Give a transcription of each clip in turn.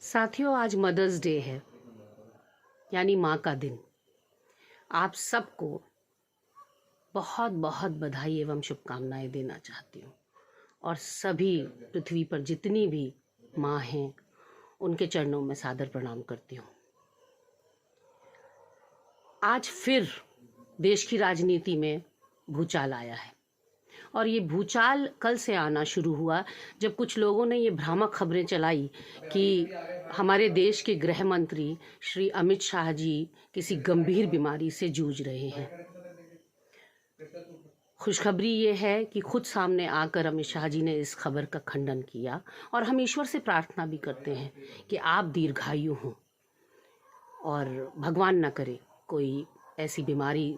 साथियों, आज mother's day है, यानी माँ का दिन। आप सबको बहुत बहुत बधाई एवं शुभकामनाएं देना चाहती हूँ और सभी पृथ्वी पर जितनी भी माँ हैं उनके चरणों में सादर प्रणाम करती हूँ। आज फिर देश की राजनीति में भूचाल आया है और ये भूचाल कल से आना शुरू हुआ जब कुछ लोगों ने ये भ्रामक खबरें चलाई कि हमारे देश के गृह मंत्री श्री अमित शाह जी किसी गंभीर बीमारी से जूझ रहे हैं। खुशखबरी ये है कि खुद सामने आकर अमित शाह जी ने इस खबर का खंडन किया और हम ईश्वर से प्रार्थना भी करते हैं कि आप दीर्घायु हों और भगवान न करे कोई ऐसी बीमारी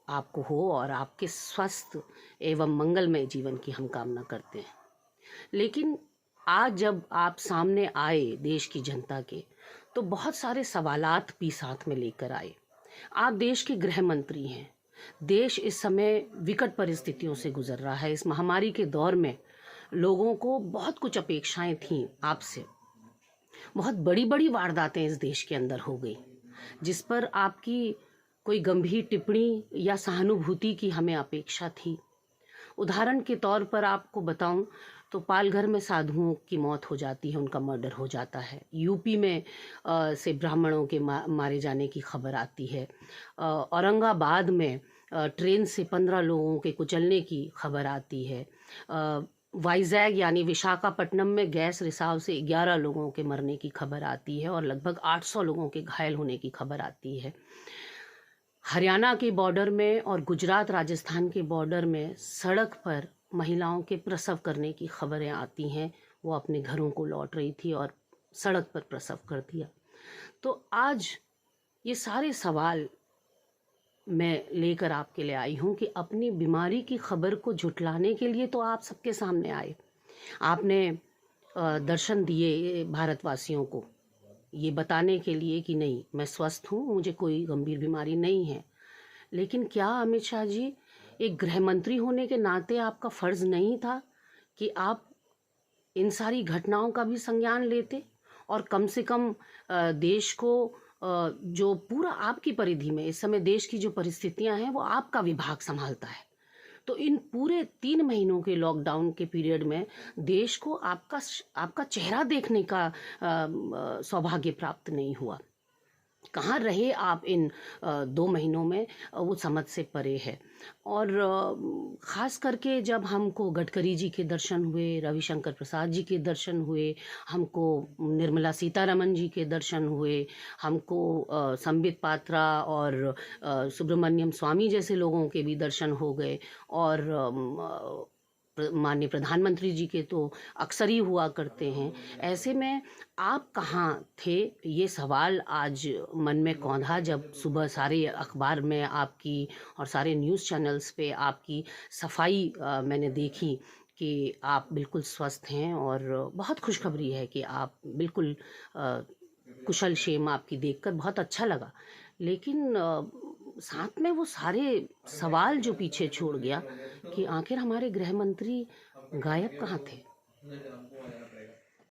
आपको हो और आपके स्वस्थ एवं मंगलमय जीवन की हम कामना करते हैं। लेकिन आज जब आप सामने आए देश की जनता के, तो बहुत सारे सवालात भी साथ में लेकर आए। आप देश के गृह मंत्री हैं। देश इस समय विकट परिस्थितियों से गुजर रहा है। इस महामारी के दौर में लोगों को बहुत कुछ अपेक्षाएं थीं आपसे। बहुत बड़ी बड़ी वारदातें इस देश के अंदर हो गई जिस पर आपकी कोई गंभीर टिप्पणी या सहानुभूति की हमें अपेक्षा थी। उदाहरण के तौर पर आपको बताऊं तो पालघर में साधुओं की मौत हो जाती है, उनका मर्डर हो जाता है। यूपी में से ब्राह्मणों के मारे जाने की खबर आती है। औरंगाबाद में ट्रेन से 15 लोगों के कुचलने की खबर आती है। वाइजैग यानी विशाखापट्टनम में गैस रिसाव से 11 लोगों के मरने की खबर आती है और लगभग 800 लोगों के घायल होने की खबर आती है। हरियाणा के बॉर्डर में और गुजरात राजस्थान के बॉर्डर में सड़क पर महिलाओं के प्रसव करने की खबरें आती हैं। वो अपने घरों को लौट रही थी और सड़क पर प्रसव कर दिया। तो आज ये सारे सवाल मैं लेकर आपके लिए आई हूँ कि अपनी बीमारी की खबर को झुठलाने के लिए तो आप सबके सामने आए। आपने दर्शन दिए भारतवासियों को ये बताने के लिए कि नहीं, मैं स्वस्थ हूँ, मुझे कोई गंभीर बीमारी नहीं है। लेकिन क्या अमित शाह जी, एक गृह मंत्री होने के नाते आपका फर्ज नहीं था कि आप इन सारी घटनाओं का भी संज्ञान लेते और कम से कम देश को जो पूरा आपकी परिधि में इस समय देश की जो परिस्थितियां हैं वो आपका विभाग संभालता है, तो इन पूरे 3 महीनों के लॉकडाउन के पीरियड में देश को आपका चेहरा देखने का सौभाग्य प्राप्त नहीं हुआ। कहाँ रहे आप इन 2 महीनों में, वो समझ से परे है। और ख़ास करके जब हमको गडकरी जी के दर्शन हुए, रविशंकर प्रसाद जी के दर्शन हुए, हमको निर्मला सीतारमन जी के दर्शन हुए, हमको संबित पात्रा और सुब्रमण्यम स्वामी जैसे लोगों के भी दर्शन हो गए और माननीय प्रधानमंत्री जी के तो अक्सर ही हुआ करते हैं। ऐसे में आप कहाँ थे, ये सवाल आज मन में कौंधा जब सुबह सारे अखबार में आपकी और सारे न्यूज़ चैनल्स पे आपकी सफाई मैंने देखी कि आप बिल्कुल स्वस्थ हैं और बहुत खुशखबरी है कि आप बिल्कुल कुशल क्षेम आपकी देखकर बहुत अच्छा लगा। लेकिन साथ में वो सारे सवाल जो पीछे छोड़ गया कि आखिर हमारे गृह मंत्री गायब कहाँ थे।